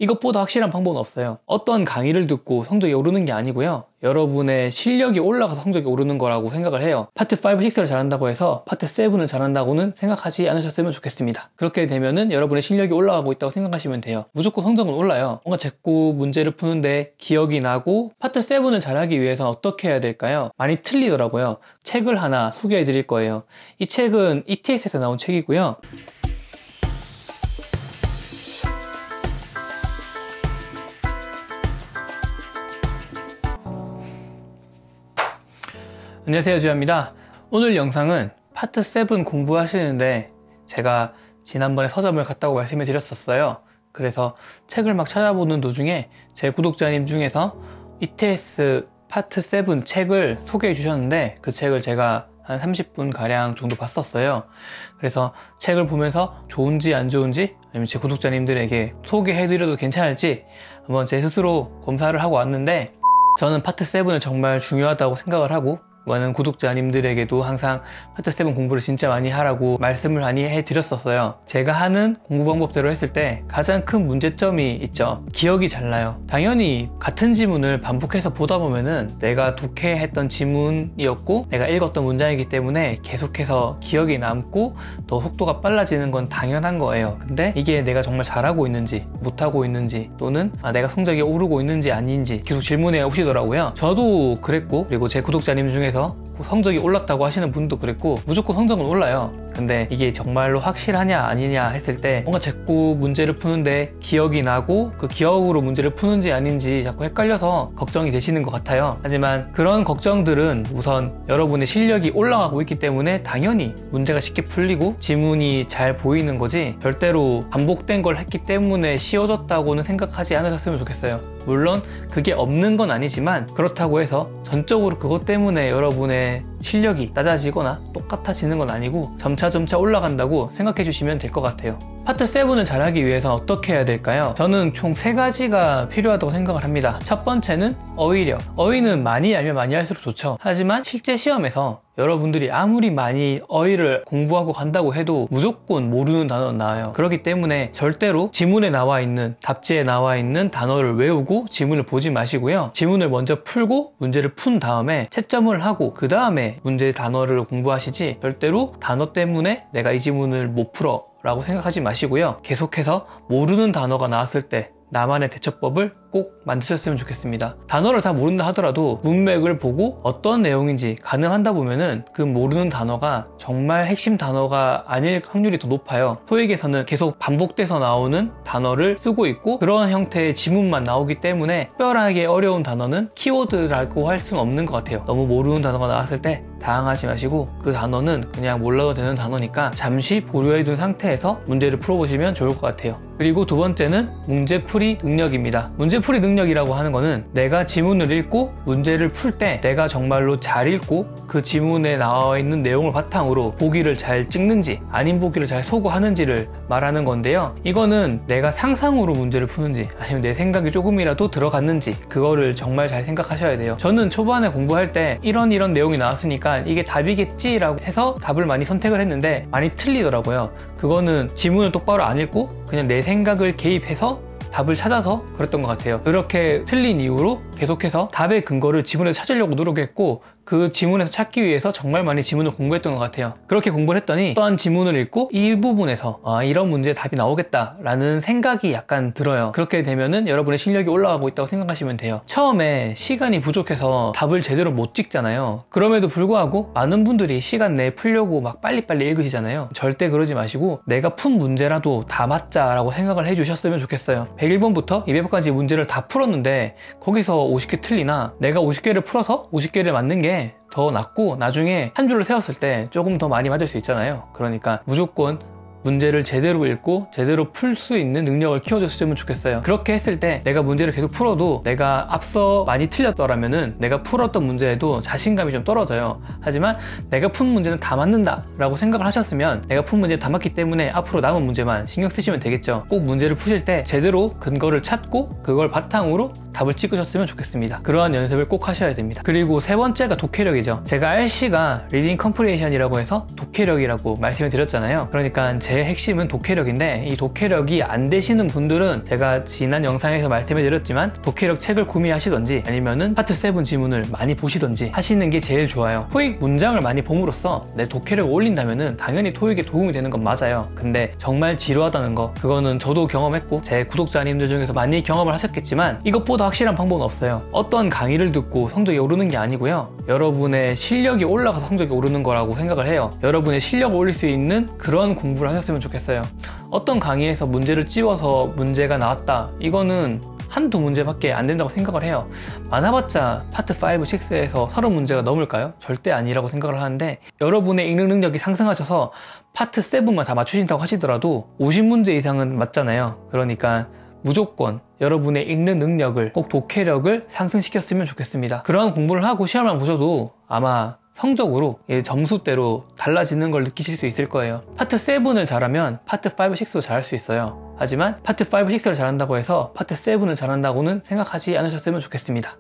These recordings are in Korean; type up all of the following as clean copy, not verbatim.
이것보다 확실한 방법은 없어요. 어떤 강의를 듣고 성적이 오르는 게 아니고요. 여러분의 실력이 올라가서 성적이 오르는 거라고 생각을 해요. 파트 5, 6를 잘한다고 해서 파트 7을 잘한다고는 생각하지 않으셨으면 좋겠습니다. 그렇게 되면은 여러분의 실력이 올라가고 있다고 생각하시면 돼요. 무조건 성적은 올라요. 뭔가 자꾸 문제를 푸는데 기억이 나고 파트 7을 잘하기 위해서는 어떻게 해야 될까요? 많이 틀리더라고요. 책을 하나 소개해 드릴 거예요. 이 책은 ETS에서 나온 책이고요. 안녕하세요, 주현입니다. 오늘 영상은 파트 7 공부하시는데 제가 지난번에 서점을 갔다고 말씀을 드렸었어요. 그래서 책을 막 찾아보는 도중에 제 구독자님 중에서 ETS 파트 7 책을 소개해 주셨는데 그 책을 제가 한 30분 가량 정도 봤었어요. 그래서 책을 보면서 좋은지 안 좋은지 아니면 제 구독자님들에게 소개해 드려도 괜찮을지 한번 제 스스로 검사를 하고 왔는데, 저는 파트 7을 정말 중요하다고 생각을 하고 많은 구독자님들에게도 항상 파트 7 공부를 진짜 많이 하라고 말씀을 많이 해드렸었어요. 제가 하는 공부 방법대로 했을 때 가장 큰 문제점이 있죠. 기억이 잘 나요. 당연히 같은 지문을 반복해서 보다 보면은 내가 독해했던 지문이었고 내가 읽었던 문장이기 때문에 계속해서 기억이 남고 더 속도가 빨라지는 건 당연한 거예요. 근데 이게 내가 정말 잘하고 있는지 못하고 있는지 또는 내가 성적이 오르고 있는지 아닌지 계속 질문해 오시더라고요. 저도 그랬고, 그리고 제 구독자님 중에서 성적이 올랐다고 하시는 분도 그랬고, 무조건 성적은 올라요. 근데 이게 정말로 확실하냐 아니냐 했을 때 뭔가 자꾸 문제를 푸는데 기억이 나고 그 기억으로 문제를 푸는지 아닌지 자꾸 헷갈려서 걱정이 되시는 것 같아요. 하지만 그런 걱정들은 우선 여러분의 실력이 올라가고 있기 때문에 당연히 문제가 쉽게 풀리고 지문이 잘 보이는 거지, 절대로 반복된 걸 했기 때문에 쉬워졌다고는 생각하지 않으셨으면 좋겠어요. 물론 그게 없는 건 아니지만 그렇다고 해서 전적으로 그것 때문에 여러분의 실력이 낮아지거나 똑같아지는 건 아니고 점차 올라간다고 생각해 주시면 될 것 같아요. 파트 7을 잘하기 위해서 어떻게 해야 될까요? 저는 총 3가지가 필요하다고 생각을 합니다. 첫 번째는 어휘력. 어휘는 많이 알면 많이 할수록 좋죠. 하지만 실제 시험에서 여러분들이 아무리 많이 어휘를 공부하고 간다고 해도 무조건 모르는 단어는 나와요. 그렇기 때문에 절대로 지문에 나와 있는, 답지에 나와 있는 단어를 외우고 지문을 보지 마시고요. 지문을 먼저 풀고 문제를 푼 다음에 채점을 하고 그 다음에 문제 단어를 공부하시지, 절대로 단어 때문에 내가 이 지문을 못 풀어 라고 생각하지 마시고요. 계속해서 모르는 단어가 나왔을 때 나만의 대처법을 꼭 만드셨으면 좋겠습니다. 단어를 다 모른다 하더라도 문맥을 보고 어떤 내용인지 가늠한다 보면은 그 모르는 단어가 정말 핵심 단어가 아닐 확률이 더 높아요. 토익에서는 계속 반복돼서 나오는 단어를 쓰고 있고 그런 형태의 지문만 나오기 때문에 특별하게 어려운 단어는 키워드라고 할 수는 없는 것 같아요. 너무 모르는 단어가 나왔을 때 당황하지 마시고 그 단어는 그냥 몰라도 되는 단어니까 잠시 보류해둔 상태에서 문제를 풀어보시면 좋을 것 같아요. 그리고 두 번째는 문제풀이 능력입니다. 문제풀이 능력이라고 하는 거는 내가 지문을 읽고 문제를 풀 때 내가 정말로 잘 읽고 그 지문에 나와 있는 내용을 바탕으로 보기를 잘 찍는지 아닌 보기를 잘 소구하는지를 말하는 건데요. 이거는 내가 상상으로 문제를 푸는지 아니면 내 생각이 조금이라도 들어갔는지 그거를 정말 잘 생각하셔야 돼요. 저는 초반에 공부할 때 이런 내용이 나왔으니까 이게 답이겠지라고 해서 답을 많이 선택을 했는데 많이 틀리더라고요. 그거는 지문을 똑바로 안 읽고 그냥 내 생각을 개입해서 답을 찾아서 그랬던 것 같아요. 그렇게 틀린 이유로 계속해서 답의 근거를 지문에서 찾으려고 노력했고 그 지문에서 찾기 위해서 정말 많이 지문을 공부했던 것 같아요. 그렇게 공부를 했더니 또한 지문을 읽고 이 부분에서 이런 문제의 답이 나오겠다 라는 생각이 약간 들어요. 그렇게 되면은 여러분의 실력이 올라가고 있다고 생각하시면 돼요. 처음에 시간이 부족해서 답을 제대로 못 찍잖아요. 그럼에도 불구하고 많은 분들이 시간 내에 풀려고 막 빨리빨리 읽으시잖아요. 절대 그러지 마시고 내가 푼 문제라도 다 맞자 라고 생각을 해주셨으면 좋겠어요. 101번부터 200번까지 문제를 다 풀었는데 거기서 50개 틀리나 내가 50개를 풀어서 50개를 맞는 게 더 낫고 나중에 한 줄을 세웠을 때 조금 더 많이 맞을 수 있잖아요. 그러니까 무조건 문제를 제대로 읽고 제대로 풀 수 있는 능력을 키워줬으면 좋겠어요. 그렇게 했을 때 내가 문제를 계속 풀어도 내가 앞서 많이 틀렸더라면은 내가 풀었던 문제에도 자신감이 좀 떨어져요. 하지만 내가 푼 문제는 다 맞는다 라고 생각을 하셨으면 내가 푼 문제 다 맞기 때문에 앞으로 남은 문제만 신경 쓰시면 되겠죠. 꼭 문제를 푸실 때 제대로 근거를 찾고 그걸 바탕으로 답을 찍으셨으면 좋겠습니다. 그러한 연습을 꼭 하셔야 됩니다. 그리고 세 번째가 독해력이죠. 제가 RC가 리딩 컴프리hen션이라고 해서 독해력이라고 말씀을 드렸잖아요. 그러니까 제일 핵심은 독해력인데, 이 독해력이 안 되시는 분들은 제가 지난 영상에서 말씀해드렸지만 독해력 책을 구매하시던지 아니면은 파트 7 지문을 많이 보시던지 하시는 게 제일 좋아요. 토익 문장을 많이 봄으로써 내 독해력을 올린다면은 당연히 토익에 도움이 되는 건 맞아요. 근데 정말 지루하다는 거, 그거는 저도 경험했고 제 구독자님들 중에서 많이 경험을 하셨겠지만 이것보다 확실한 방법은 없어요. 어떤 강의를 듣고 성적이 오르는 게 아니고요, 여러분의 실력이 올라가서 성적이 오르는 거라고 생각을 해요. 여러분의 실력을 올릴 수 있는 그런 공부를 하셨으면 좋겠어요. 어떤 강의에서 문제를 찝어서 문제가 나왔다, 이거는 한두 문제밖에 안 된다고 생각을 해요. 많아봤자 파트 5, 6에서 30문제가 넘을까요? 절대 아니라고 생각을 하는데, 여러분의 읽는 능력이 상승하셔서 파트 7만 다 맞추신다고 하시더라도 50문제 이상은 맞잖아요. 그러니까 무조건 여러분의 읽는 능력을, 꼭 독해력을 상승시켰으면 좋겠습니다. 그러한 공부를 하고 시험만 보셔도 아마 성적으로 점수대로 달라지는 걸 느끼실 수 있을 거예요. 파트 7을 잘하면 파트 5, 6도 잘할 수 있어요. 하지만 파트 5, 6를 잘한다고 해서 파트 7을 잘한다고는 생각하지 않으셨으면 좋겠습니다.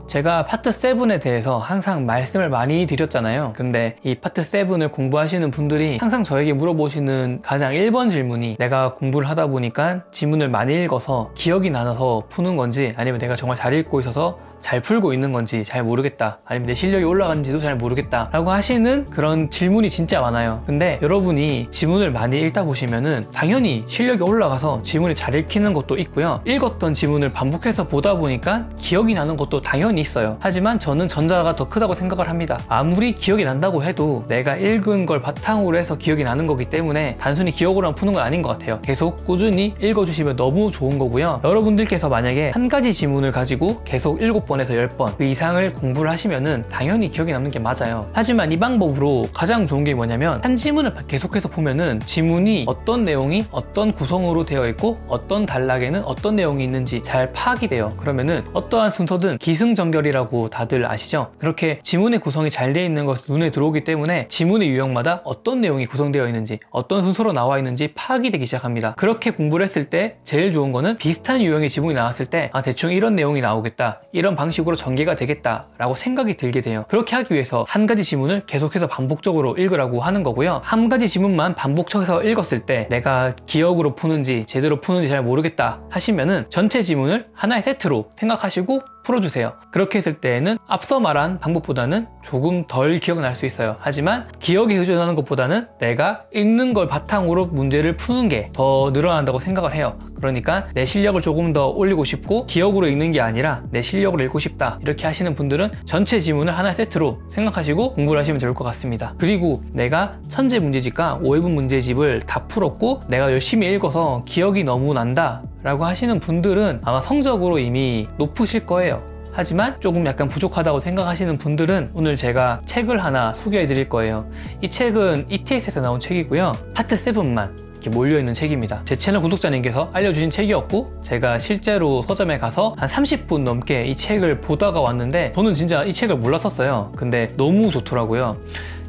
제가 파트 7에 대해서 항상 말씀을 많이 드렸잖아요. 근데 이 파트 7을 공부하시는 분들이 항상 저에게 물어보시는 가장 1번 질문이, 내가 공부를 하다 보니까 지문을 많이 읽어서 기억이 나서 푸는 건지, 아니면 내가 정말 잘 읽고 있어서 잘 풀고 있는 건지 잘 모르겠다, 아니면 내 실력이 올라가는지도 잘 모르겠다 라고 하시는 그런 질문이 진짜 많아요. 근데 여러분이 지문을 많이 읽다 보시면은 당연히 실력이 올라가서 지문을 잘 읽히는 것도 있고요, 읽었던 지문을 반복해서 보다 보니까 기억이 나는 것도 당연히 있어요. 하지만 저는 전자가 더 크다고 생각을 합니다. 아무리 기억이 난다고 해도 내가 읽은 걸 바탕으로 해서 기억이 나는 거기 때문에 단순히 기억으로만 푸는 건 아닌 것 같아요. 계속 꾸준히 읽어주시면 너무 좋은 거고요. 여러분들께서 만약에 한 가지 지문을 가지고 계속 7번에서 10번 그 이상을 공부를 하시면은 당연히 기억이 남는 게 맞아요. 하지만 이 방법으로 가장 좋은 게 뭐냐면, 한 지문을 계속해서 보면은 지문이 어떤 내용이 어떤 구성으로 되어 있고 어떤 단락에는 어떤 내용이 있는지 잘 파악이 돼요. 그러면은 어떠한 순서든 기승전결이라고 다들 아시죠? 그렇게 지문의 구성이 잘 되어 있는 것이 눈에 들어오기 때문에 지문의 유형마다 어떤 내용이 구성되어 있는지, 어떤 순서로 나와 있는지 파악이 되기 시작합니다. 그렇게 공부를 했을 때 제일 좋은 거는 비슷한 유형의 지문이 나왔을 때 대충 이런 내용이 나오겠다, 이런 방식으로 전개가 되겠다 라고 생각이 들게 돼요. 그렇게 하기 위해서 한 가지 지문을 계속해서 반복적으로 읽으라고 하는 거고요. 한 가지 지문만 반복해서 읽었을 때 내가 기억으로 푸는지 제대로 푸는지 잘 모르겠다 하시면은 전체 지문을 하나의 세트로 생각하시고 풀어주세요. 그렇게 했을 때에는 앞서 말한 방법보다는 조금 덜 기억날 수 있어요. 하지만 기억에 의존하는 것보다는 내가 읽는 걸 바탕으로 문제를 푸는 게 더 늘어난다고 생각을 해요. 그러니까 내 실력을 조금 더 올리고 싶고 기억으로 읽는 게 아니라 내 실력을 읽고 싶다, 이렇게 하시는 분들은 전체 지문을 하나의 세트로 생각하시고 공부를 하시면 좋을 것 같습니다. 그리고 내가 천재 문제집과 5회분 문제집을 다 풀었고 내가 열심히 읽어서 기억이 너무 난다 라고 하시는 분들은 아마 성적으로 이미 높으실 거예요. 하지만 조금 약간 부족하다고 생각하시는 분들은 오늘 제가 책을 하나 소개해 드릴 거예요. 이 책은 ETS에서 나온 책이고요, 파트 7만 이렇게 몰려있는 책입니다. 제 채널 구독자님께서 알려주신 책이었고, 제가 실제로 서점에 가서 한 30분 넘게 이 책을 보다가 왔는데 저는 진짜 이 책을 몰랐었어요. 근데 너무 좋더라고요.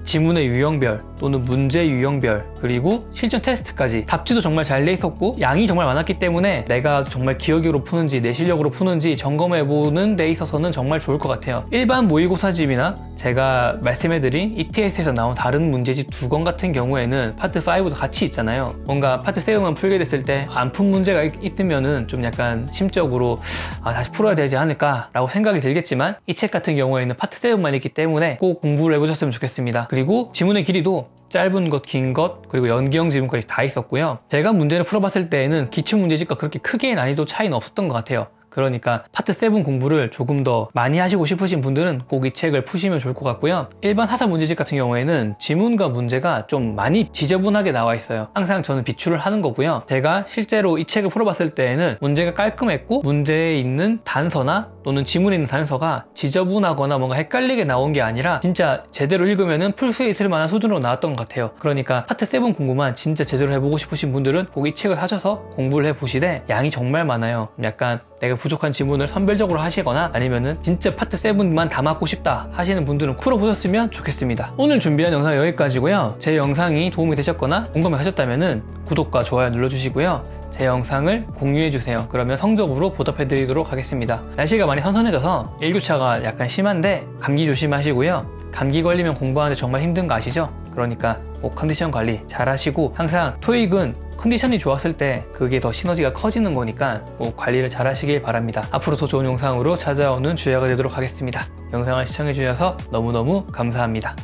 지문의 유형별 또는 문제 유형별, 그리고 실전 테스트까지 답지도 정말 잘 돼 있었고 양이 정말 많았기 때문에 내가 정말 기억으로 푸는지 내 실력으로 푸는지 점검해보는 데 있어서는 정말 좋을 것 같아요. 일반 모의고사집이나 제가 말씀해드린 ETS에서 나온 다른 문제집 2권 같은 경우에는 파트 5도 같이 있잖아요. 뭔가 파트 7만 풀게 됐을 때 안 푼 문제가 있으면은 좀 약간 심적으로 다시 풀어야 되지 않을까 라고 생각이 들겠지만, 이 책 같은 경우에는 파트 7만 있기 때문에 꼭 공부를 해보셨으면 좋겠습니다. 그리고 지문의 길이도 짧은 것, 긴 것, 그리고 연기형 지문까지 다 있었고요. 제가 문제를 풀어봤을 때에는 기출문제집과 그렇게 크게 난이도 차이는 없었던 것 같아요. 그러니까 파트 7 공부를 조금 더 많이 하시고 싶으신 분들은 꼭 이 책을 푸시면 좋을 것 같고요. 일반 사설 문제집 같은 경우에는 지문과 문제가 좀 많이 지저분하게 나와 있어요. 항상 저는 비추를 하는 거고요. 제가 실제로 이 책을 풀어봤을 때에는 문제가 깔끔했고 문제에 있는 단서나 또는 지문에 있는 단서가 지저분하거나 뭔가 헷갈리게 나온 게 아니라 진짜 제대로 읽으면 풀 수 있을 만한 수준으로 나왔던 것 같아요. 그러니까 파트 7 공부만 진짜 제대로 해보고 싶으신 분들은 꼭 이 책을 사셔서 공부를 해보시되, 양이 정말 많아요. 약간 내가 부족한 지문을 선별적으로 하시거나 아니면은 진짜 파트 7만 다 맞고 싶다 하시는 분들은 풀어보셨으면 좋겠습니다. 오늘 준비한 영상은 여기까지고요. 제 영상이 도움이 되셨거나 공감이 가셨다면은 구독과 좋아요 눌러주시고요. 제 영상을 공유해주세요. 그러면 성적으로 보답해드리도록 하겠습니다. 날씨가 많이 선선해져서 일교차가 약간 심한데 감기 조심하시고요. 감기 걸리면 공부하는데 정말 힘든 거 아시죠? 그러니까 뭐 컨디션 관리 잘 하시고, 항상 토익은 컨디션이 좋았을 때 그게 더 시너지가 커지는 거니까 꼭 관리를 잘 하시길 바랍니다. 앞으로 더 좋은 영상으로 찾아오는 주야가 되도록 하겠습니다. 영상을 시청해 주셔서 너무너무 감사합니다.